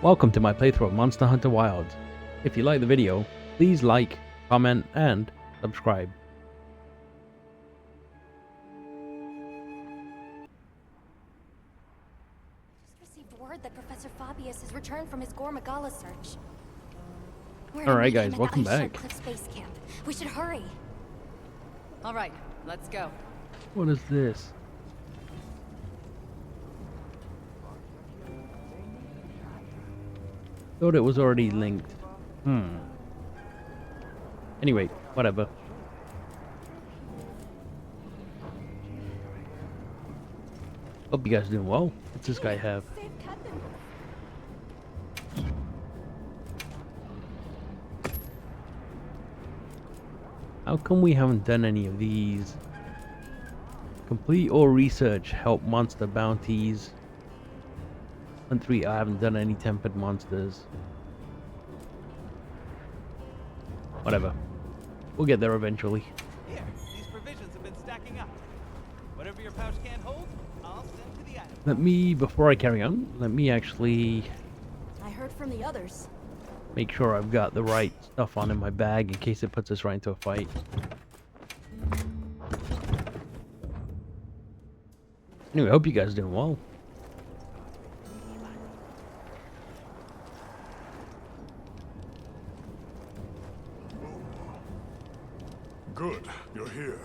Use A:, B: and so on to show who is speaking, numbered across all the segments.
A: Welcome to my playthrough of Monster Hunter Wilds. If you like the video, please like, comment, and subscribe.
B: Just received word that Professor Fabius has returned from his Gore Magala search.
A: Alright guys, welcome back.
B: Cliff Space Camp. We should hurry.
C: All right, let's go.
A: What is this? Thought it was already linked. Anyway, whatever. Hope you guys are doing well. What's this guy have? How come we haven't done any of these? Complete all research, help monster bounties. And 3, I haven't done any tempered monsters. Whatever. We'll get there eventually.
D: Here, these provisions have been stacking up. Whatever your pouch can't hold, I'll send to the item.
A: Before I carry on, let me actually
B: I heard from the others.
A: make sure I've got the right stuff on in my bag in case it puts us right into a fight. Anyway, I hope you guys are doing well.
E: Good, you're here.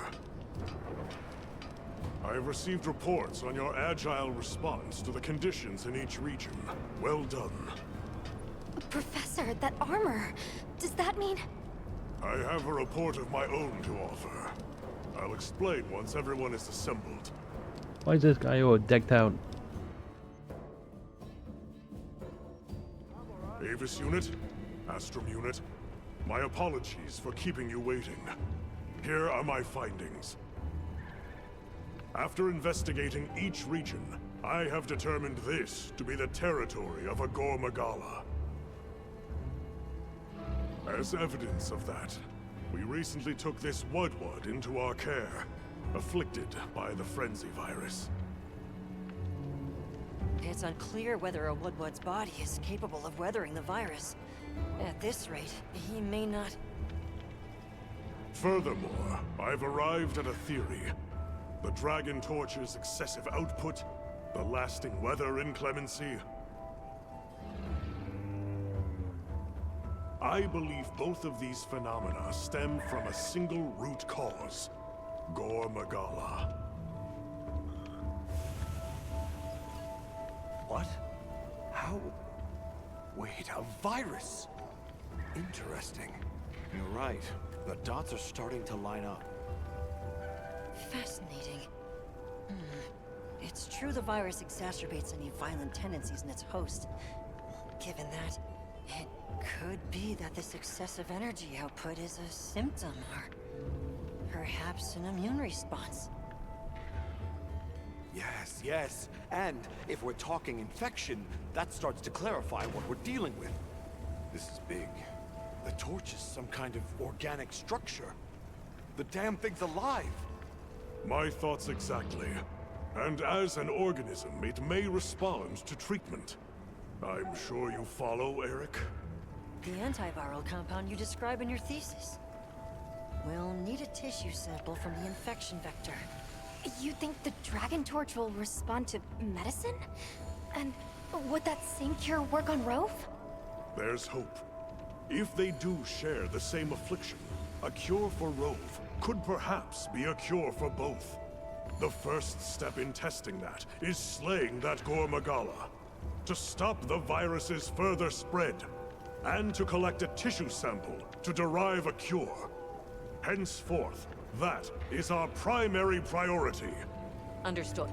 E: I have received reports on your agile response to the conditions in each region. Well done.
B: Professor, that armor. Does that mean...
E: I have a report of my own to offer. I'll explain once everyone is assembled.
A: Why is this guy all decked out?
E: Avis Unit, Astrum Unit, my apologies for keeping you waiting. Here are my findings. After investigating each region, I have determined this to be the territory of a Gore Magala. As evidence of that, we recently took this Woodward into our care, afflicted by the Frenzied virus.
C: It's unclear whether a Woodward's body is capable of weathering the virus. At this rate, he may not...
E: Furthermore, I've arrived at a theory. The Dragon Torch's excessive output, the lasting weather inclemency. I believe both of these phenomena stem from a single root cause, Gore Magala.
F: What? How? Wait, a virus? Interesting. You're right. The dots are starting to line up.
C: Fascinating. It's true the virus exacerbates any violent tendencies in its host. Given that, it could be that this excessive energy output is a symptom, or perhaps an immune response.
F: Yes. And if we're talking infection, that starts to clarify what we're dealing with. This is big. The torch is some kind of organic structure. The damn thing's alive.
E: My thoughts exactly. And as an organism, it may respond to treatment. I'm sure you follow, Eric?
C: The antiviral compound you describe in your thesis. We'll need a tissue sample from the infection vector.
B: You think the Dragon Torch will respond to medicine? And would that same cure work on Rove?
E: There's hope. If they do share the same affliction, a cure for Rove could perhaps be a cure for both. The first step in testing that is slaying that Gore Magala, to stop the virus's further spread, and to collect a tissue sample to derive a cure. Henceforth, that is our primary priority.
G: Understood.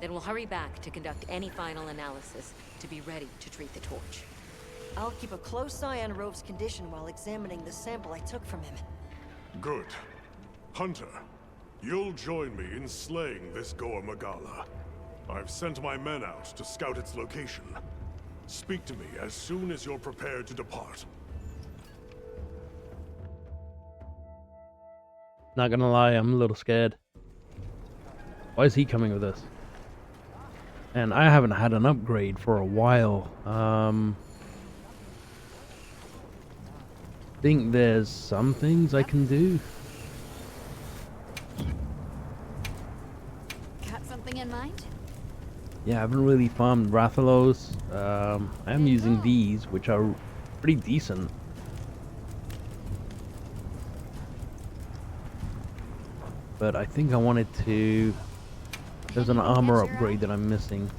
G: Then we'll hurry back to conduct any final analysis to be ready to treat the torch.
C: I'll keep a close eye on Rove's condition while examining the sample I took from him.
E: Good. Hunter, you'll join me in slaying this Gore Magala. I've sent my men out to scout its location. Speak to me as soon as you're prepared to depart.
A: Not gonna lie, I'm a little scared. Why is he coming with us? And I haven't had an upgrade for a while. Think there's some things I can do.
B: Got something in mind?
A: Yeah, I haven't really farmed Rathalos. I am using these, which are pretty decent. But I think I wanted to... There's an armor upgrade that I'm missing.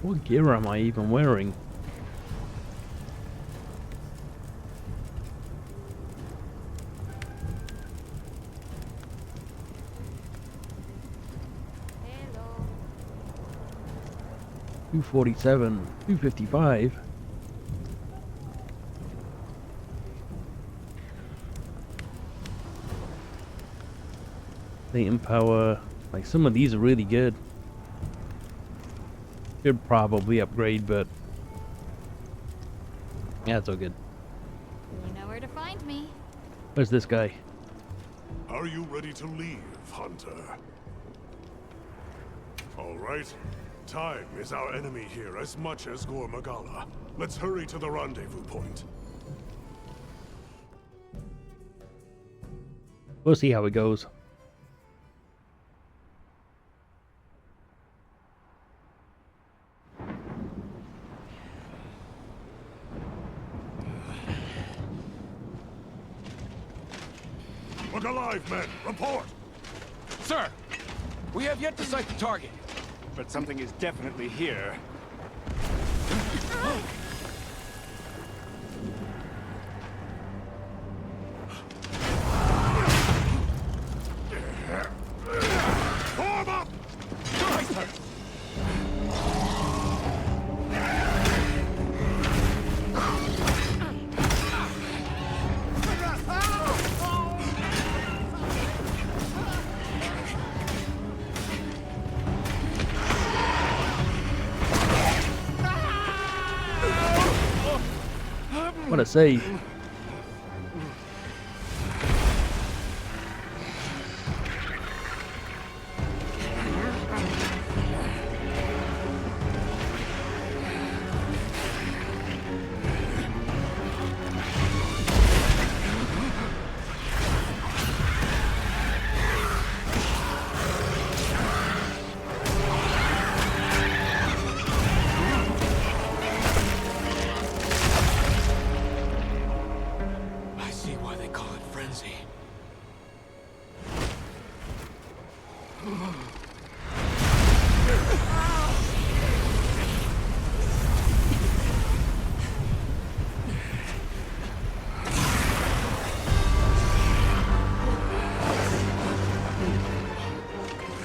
A: What gear am I even wearing?
B: Hello.
A: 247, 255. Latent power. Like, some of these are really good. Should probably upgrade, but yeah, it's all good.
B: You know where to find me.
A: Where's this guy?
E: Are you ready to leave, Hunter? All right. Time is our enemy here as much as Gore Magala. Let's hurry to the rendezvous point.
A: We'll see how it goes.
E: Look alive, men! Report!
H: Sir, we have yet to sight the target, but something is definitely here.
E: Form up!
H: Aye, sir.
A: What a save.
H: I see why they call it Frenzy.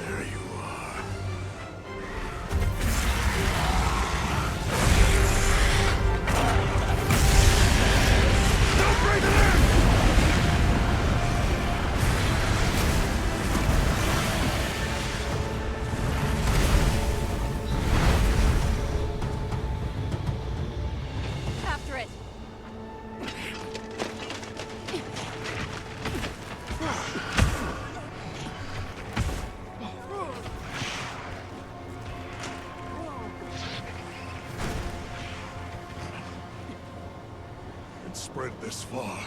E: There you are. Don't break it in!
B: After it.
E: It's spread this far.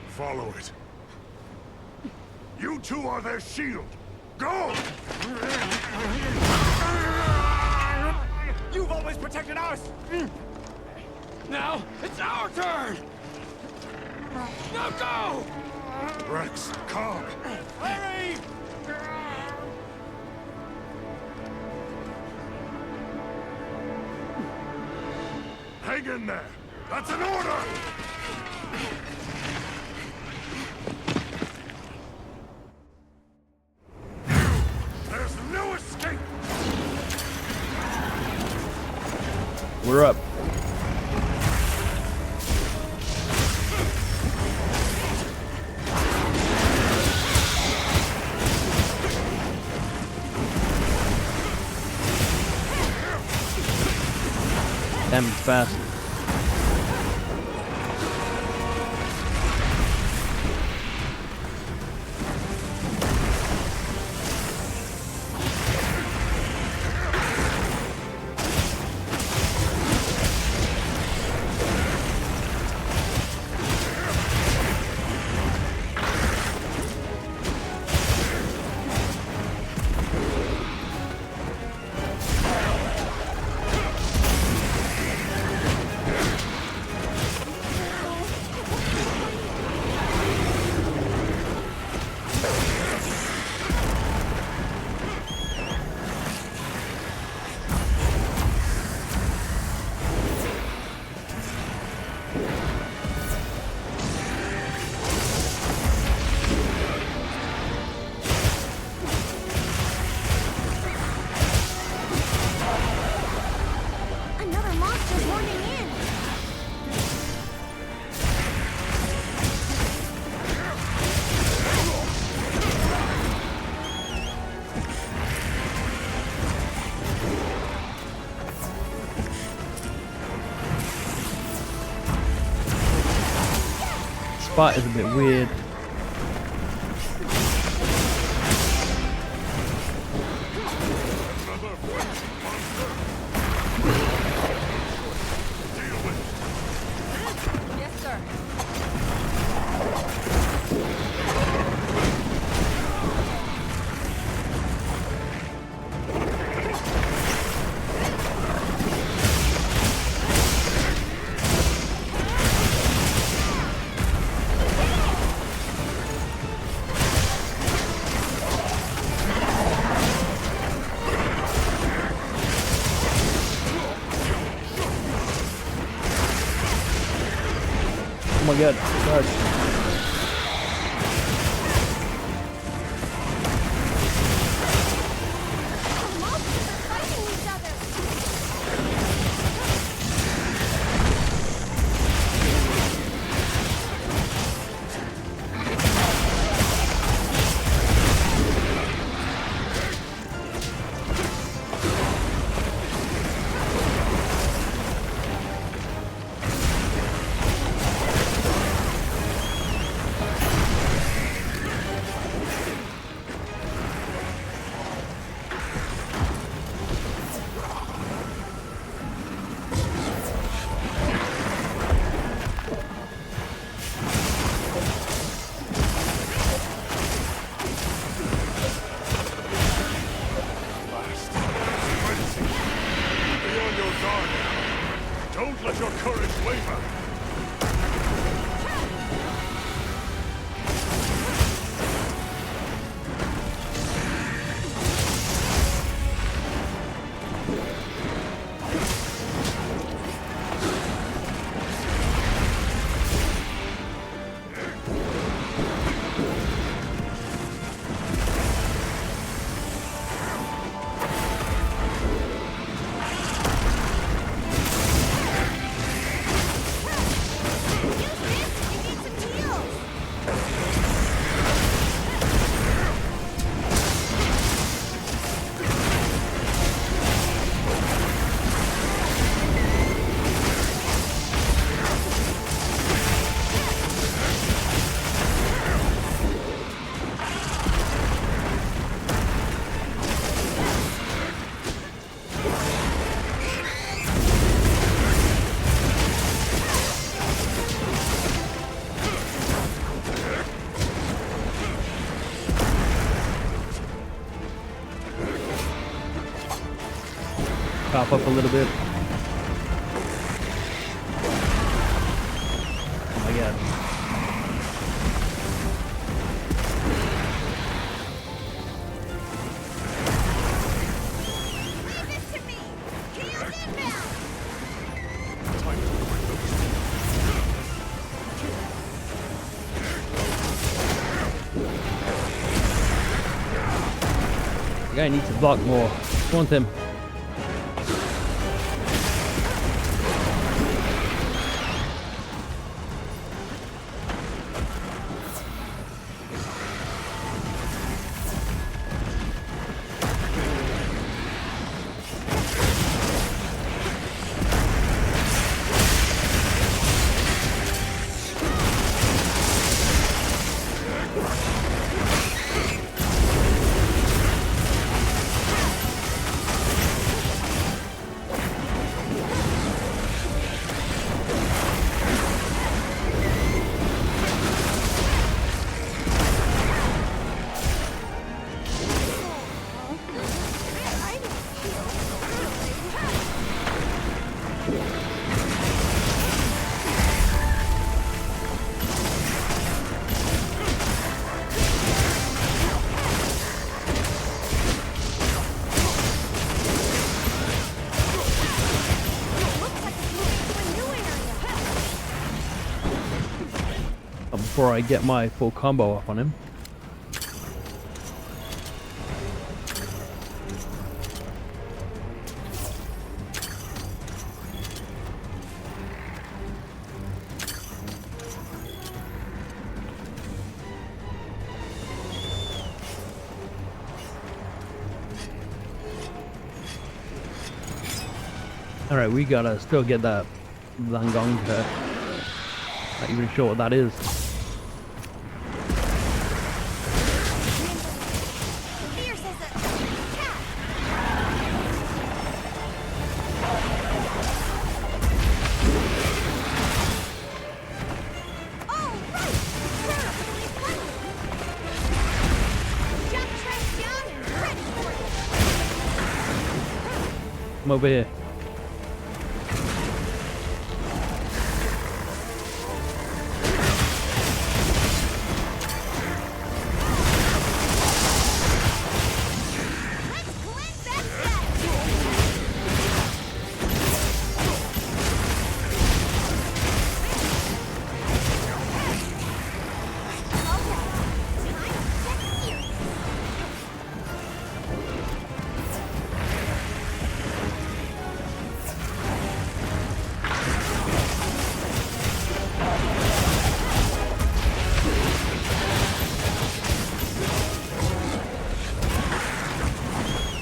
E: Follow it. You two are their shield. Go!
H: You've always protected us! Now, it's our turn! Now go!
E: Rex, Cog.
H: Hurry!
E: Hang in there. That's an order! There's no escape!
A: We're up. Damn, he's fast.
B: Another monster's horning in.
A: Spot is a bit weird.
B: Yes, sir.
A: Oh my god, dodge.
B: The monsters are fighting each other.
E: Be on your guard. Don't let your courage waver.
A: Pop up a little bit. Oh my god.
B: Leave it to me. Heal inbound.
E: Time to bring those.
A: The guy needs to block more. Want him. before I get my full combo up on him. Alright, we gotta still get that Blangonga. Not even sure what that is.
B: Fierce as a cat. Oh, right! Perfectly splendid. Jump track down and ready for it.
A: Come over here.
B: Let's cleanse that debt. Okay, time to get serious.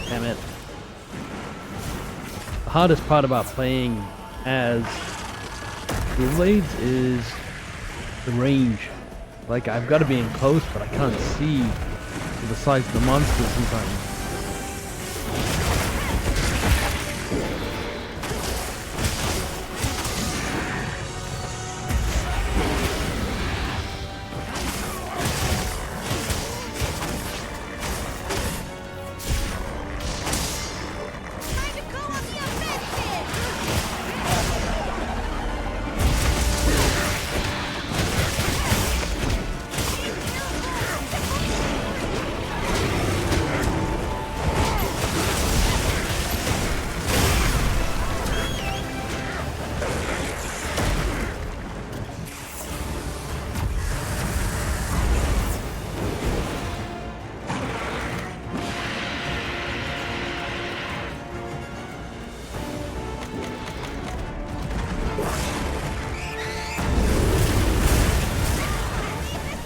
A: Damn it. The hardest part about playing as Blades is the range. Like, I've got to be in close, but I can't see the size of the monsters sometimes.
B: Time to go on the offensive.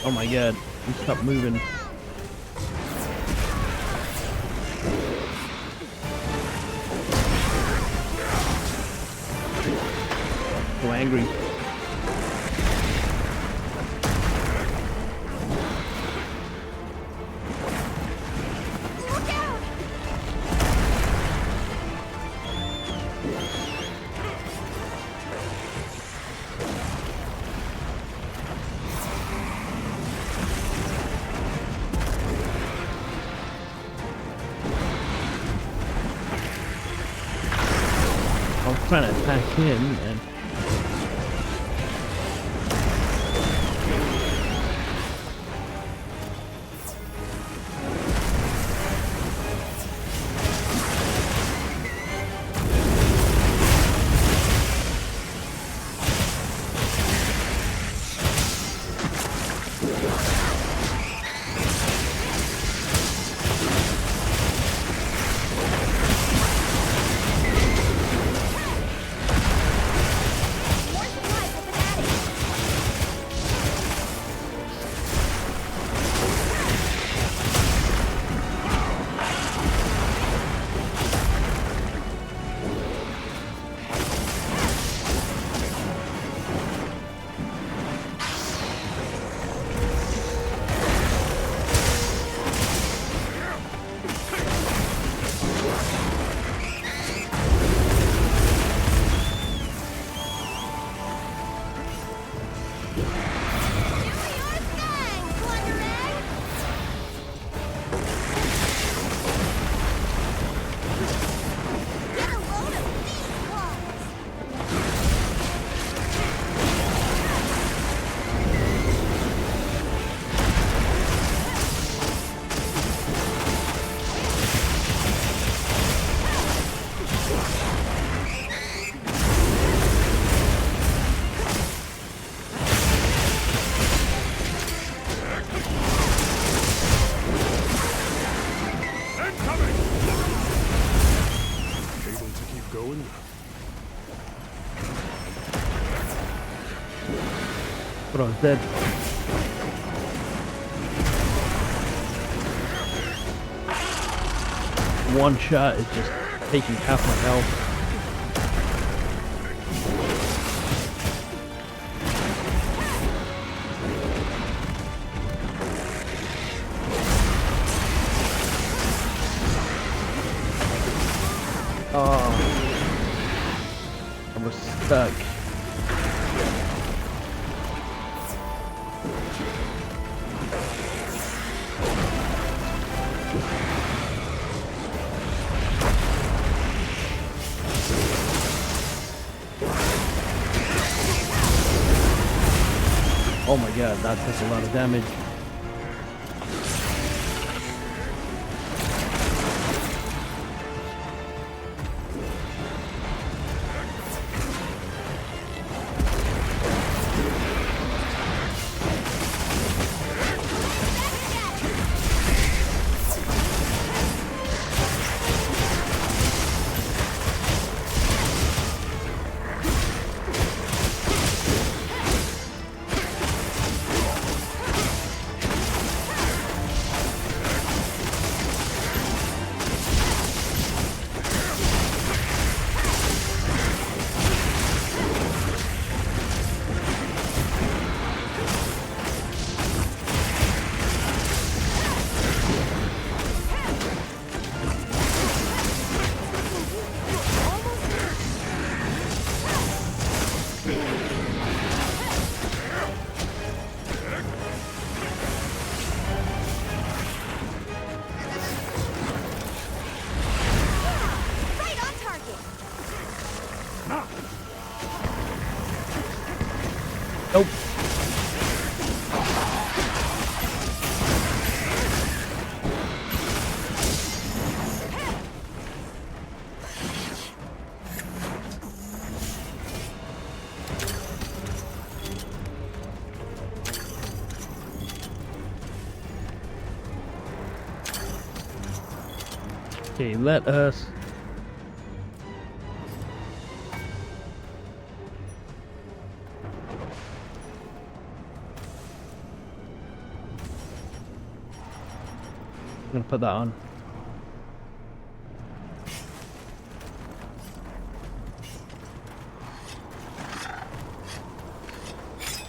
A: Oh my god, you stop moving. So angry.
B: Look out!
A: I was trying to attack him and I was dead. One shot is just taking half my health. Oh, I was stuck. Oh my god, that took a lot of damage. Nope. Okay, let us I'm gonna put that on.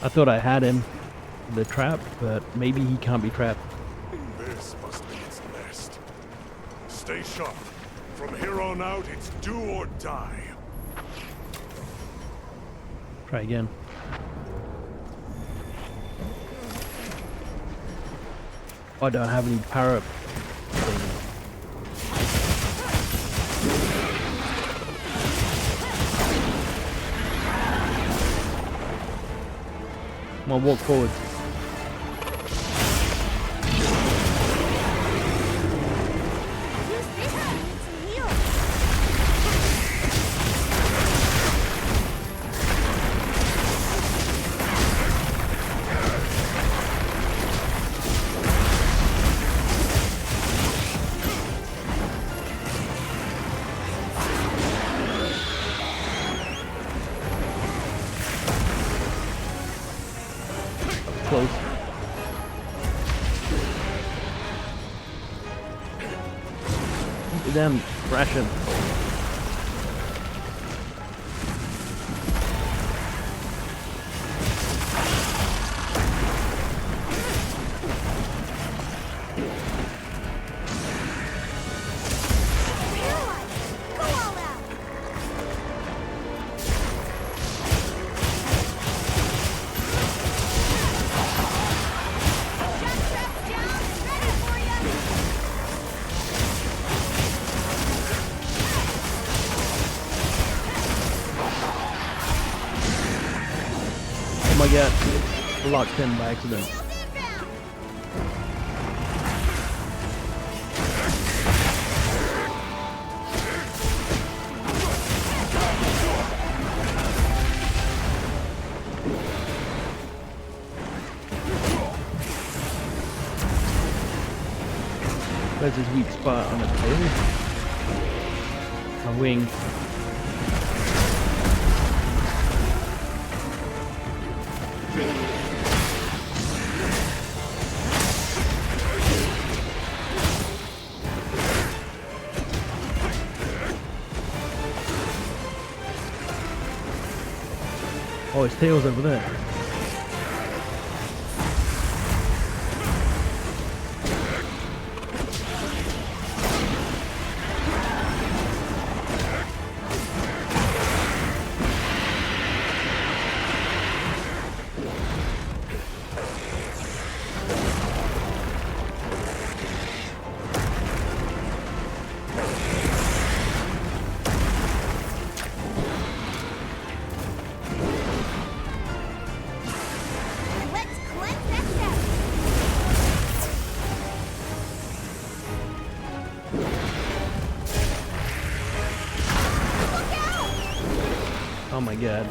A: I thought I had him, the trap, but maybe he can't be trapped.
E: This must be its nest. Stay sharp. From here on out, it's do or die.
A: Try again. I don't have any power up. Come on, walk forward. Close. Look at them crashing. Oh my god, locked in by accident. Where's his weak spot on the tail? A wing. his tail's over there. Oh my god.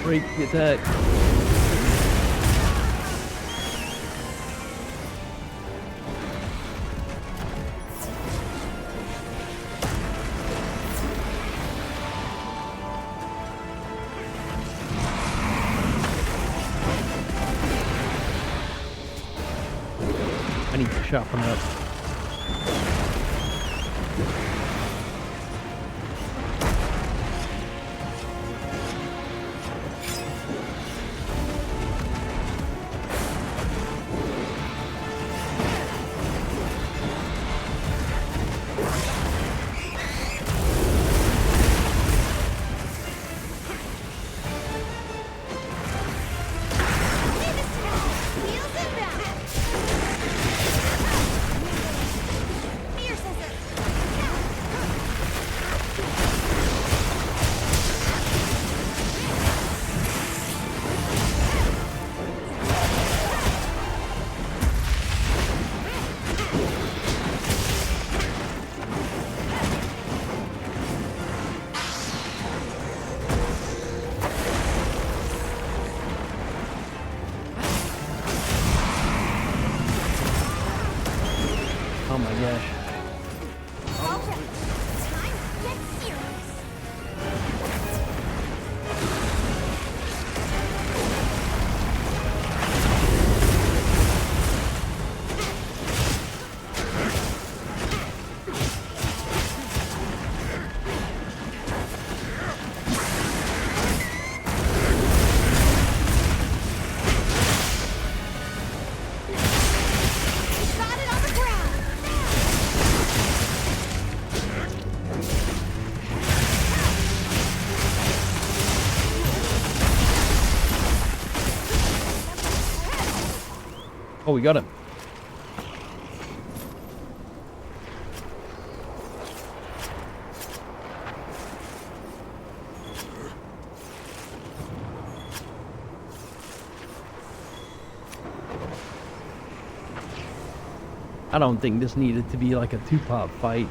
A: Break the attack. I need to sharpen up. Oh my gosh. Oh, we got him. I don't think this needed to be like a two-part fight.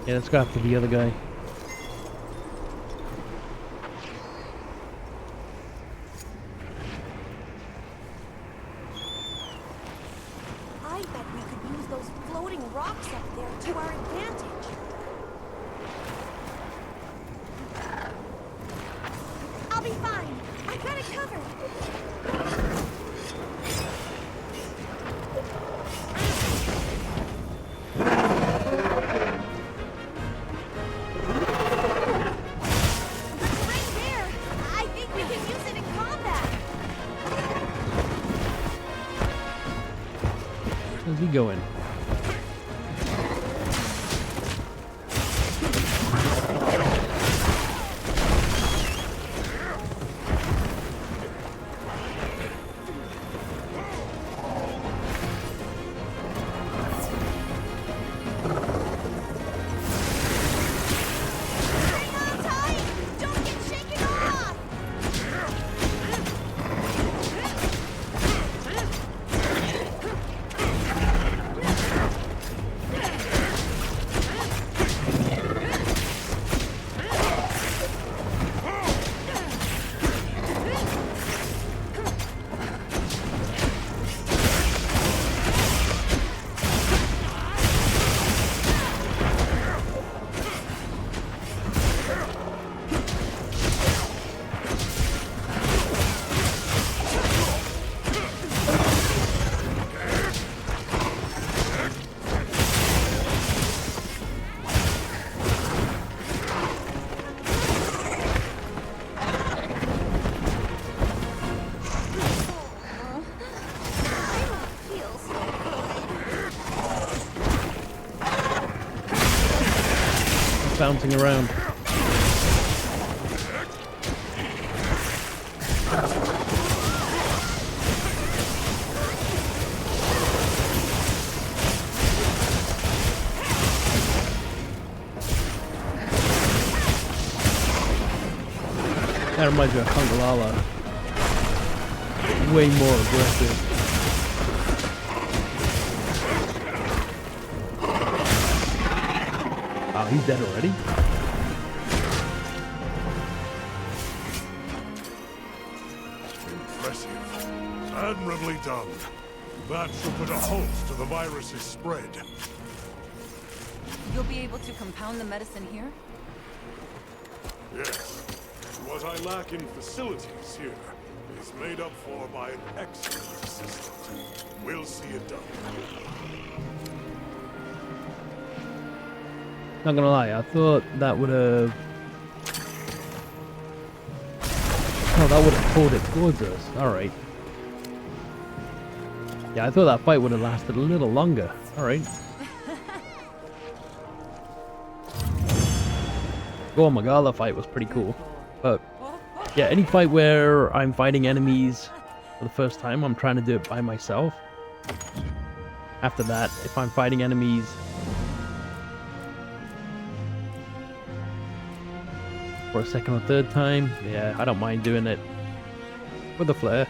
A: Yeah, let's go after the other guy.
B: I bet we could use those floating rocks up there to our advantage. I'll be fine. I got it covered.
A: bouncing around. That reminds me of Magala. Way more aggressive. Oh, he's dead already?
E: Impressive. Admirably done. That should put a halt to the virus's spread.
I: You'll be able to compound the medicine here?
E: Yes. What I lack in facilities here is made up for by an excellent assistant. We'll see it done.
A: Not gonna lie, I thought that would have... Oh, that would have pulled it towards us. Alright. Yeah, I thought that fight would have lasted a little longer. Alright. Gore Magala fight was pretty cool. But, yeah, any fight where I'm fighting enemies for the first time, I'm trying to do it by myself. After that, if I'm fighting enemies... for a second or third time, yeah, I don't mind doing it with a flare.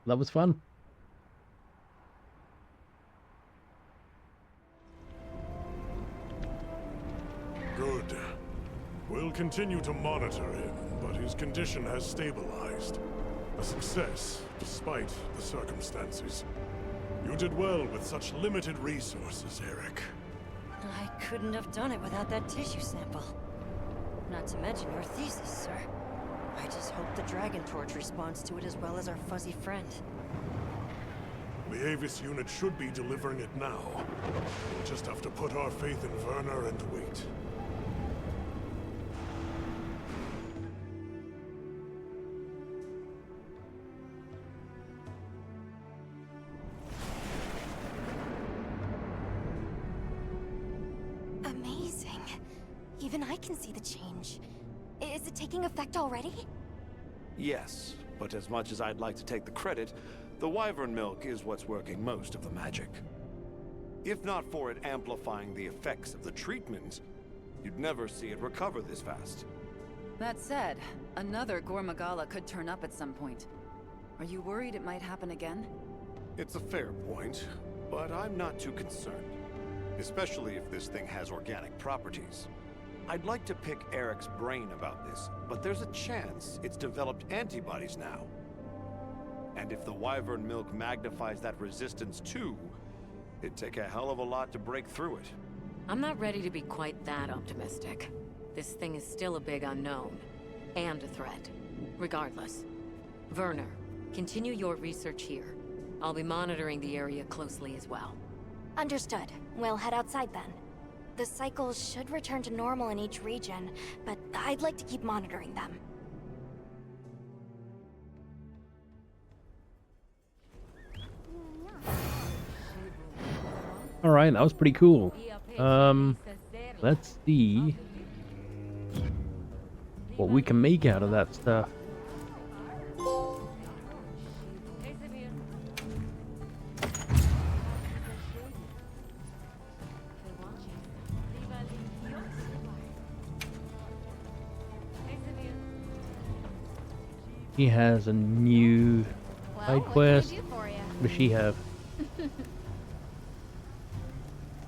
A: That was fun.
E: Good. We'll continue to monitor him, but his condition has stabilized. A success, despite the circumstances. You did well with such limited resources, Eric.
C: I couldn't have done it without that tissue sample. Not to mention your thesis, sir. I just hope the Dragon Torch responds to it as well as our fuzzy friend.
E: The Avis unit should be delivering it now. We'll just have to put our faith in Werner and wait.
B: Amazing. Even I can see the change. Is it taking effect already?
F: Yes, but as much as I'd like to take the credit, the Wyvern milk is what's working most of the magic. If not for it amplifying the effects of the treatment, you'd never see it recover this fast.
I: That said, another Gore Magala could turn up at some point. Are you worried it might happen again?
F: It's a fair point, but I'm not too concerned. Especially if this thing has organic properties. I'd like to pick Eric's brain about this, but there's a chance it's developed antibodies now. And if the Wyvern milk magnifies that resistance too, it'd take a hell of a lot to break through it.
G: I'm not ready to be quite that optimistic. This thing is still a big unknown, and a threat. Regardless. Werner, continue your research here. I'll be monitoring the area closely as well.
B: Understood. We'll head outside then. The cycles should return to normal in each region, but I'd like to keep monitoring them.
A: Alright, that was pretty cool. Let's see what we can make out of that stuff. He has a new side quest. What does she have?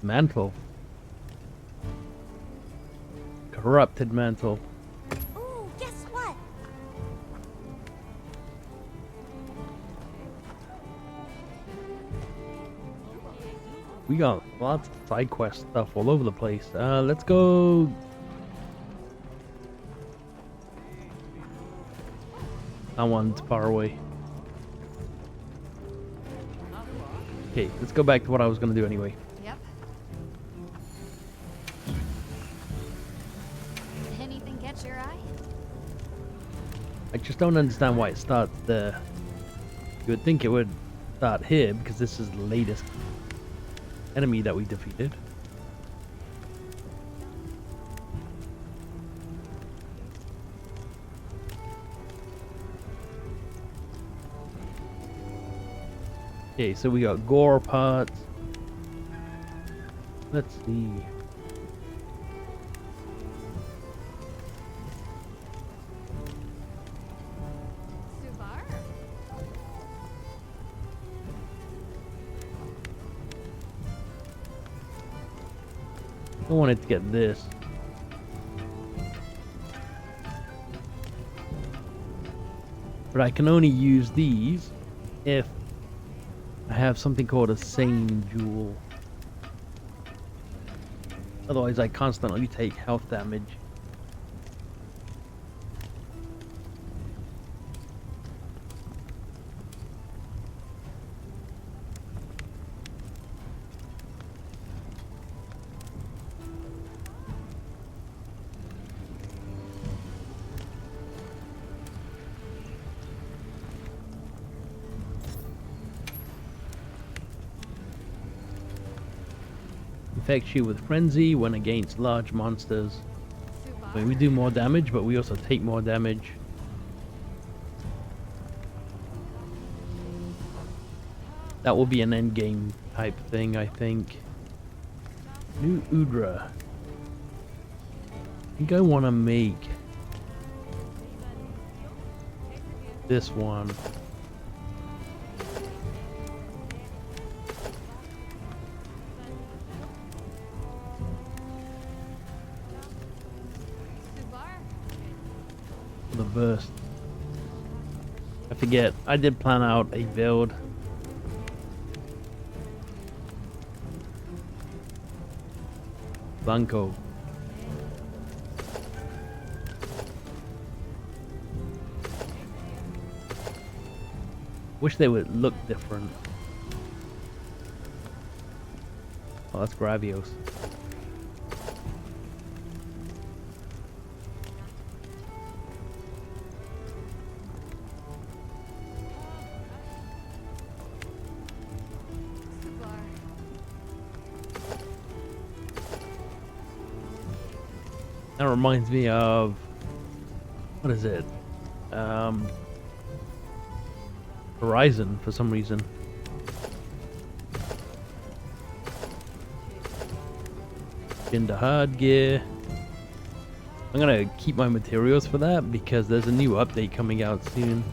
A: Mantle. Corrupted mantle.
B: Ooh, guess what?
A: We got lots of side quest stuff all over the place. Let's go. That one's far away. Okay, let's go back to what I was gonna do anyway.
I: Yep.
B: catch your eye?
A: I just don't understand why it starts there. You would think it would start here because this is the latest enemy that we defeated. Okay, so we got Gore parts. Let's see. I wanted to get this. But I can only use these if I have something called a sane jewel. Otherwise I constantly take health damage. Infects you with Frenzy when against large monsters. I mean, we do more damage, but we also take more damage. That will be an endgame type thing, I think. New Udra. I think I want to make this one. The burst. I forget. I did plan out a build. Blanco. Wish they would look different. Oh, that's Gravios. That reminds me of, what is it? Horizon for some reason. Into hard gear. I'm gonna keep my materials for that because there's a new update coming out soon.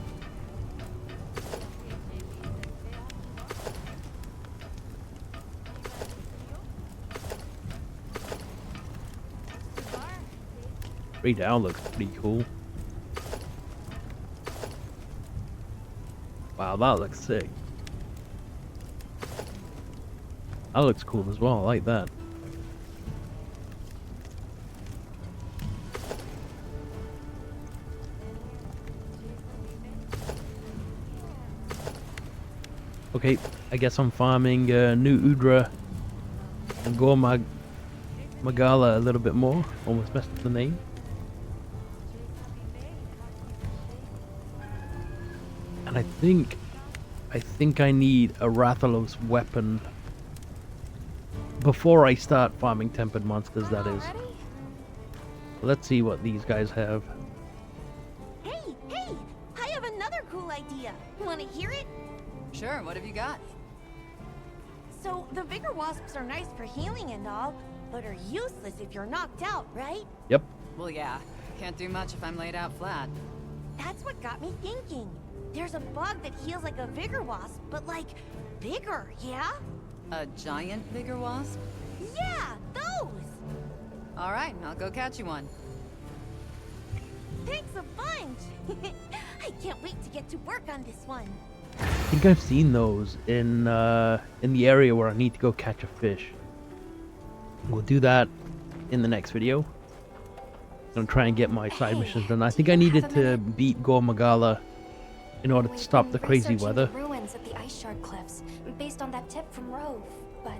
A: Right now looks pretty cool. Wow, that looks sick. That looks cool as well, I like that. Okay, I guess I'm farming New Udra and Gore Magala a little bit more. Almost messed up the name. And I think I need a Rathalos weapon before I start farming tempered monsters, that is. Let's see what these guys have.
J: Hey! I have another cool idea. Want to hear it?
I: Sure, what have you got?
J: So, the vigor wasps are nice for healing and all, but are useless if you're knocked out, right?
A: Yep.
I: Well, yeah. Can't do much if I'm laid out flat.
J: That's what got me thinking. There's a bug that heals like a vigor wasp, but like, bigger, yeah?
I: A giant vigor wasp?
J: Yeah, those!
I: Alright, I'll go catch you one.
J: Thanks a bunch! I can't wait to get to work on this one.
A: I think I've seen those in the area where I need to go catch a fish. We'll do that in the next video. I'm gonna try and get my side missions done. I think I needed to beat Gore Magala in order to stop the crazy weather.
B: Ruins at the ice shard cliffs, based on that tip from Rove, but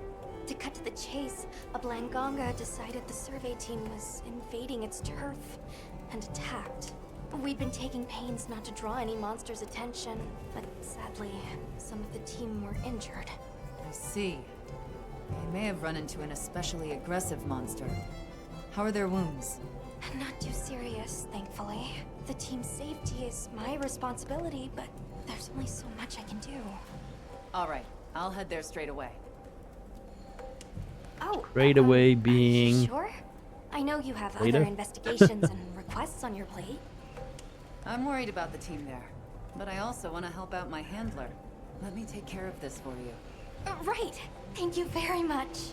B: To cut to the chase, a Blangonga decided the survey team was invading its turf and attacked. We'd been taking pains not to draw any monsters' attention, but sadly, some of the team were injured.
I: I see. They may have run into an especially aggressive monster. How are their wounds?
B: Not too serious, thankfully. The team's safety is my responsibility, but there's only so much I can do.
I: All right, I'll head there straight away.
B: Oh,
A: Straight away
B: are you
A: being...
B: sure? I know you have
A: later?
B: other investigations and requests on your plate.
I: I'm worried about the team there, but I also want to help out my handler. Let me take care of this for you.
B: Right. Thank you very much.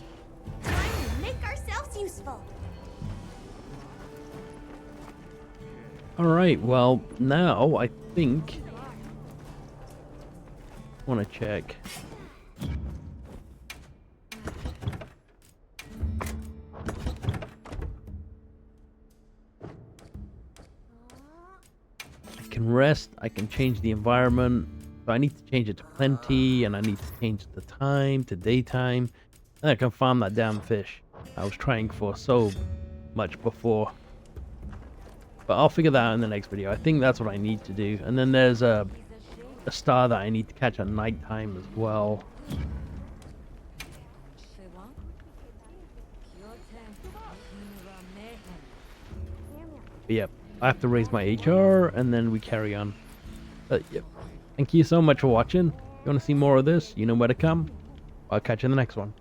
J: Time to make ourselves useful.
A: Alright, well, now I think... I want to check. I can rest, I can change the environment. So I need to change it to plenty, and I need to change the time to daytime. And I can farm that damn fish I was trying for so much before. But I'll figure that out in the next video. I think that's what I need to do. And then there's a star that I need to catch at nighttime as well. But yep, I have to raise my HR and then we carry on. But yep, thank you so much for watching. If you want to see more of this, you know where to come. I'll catch you in the next one.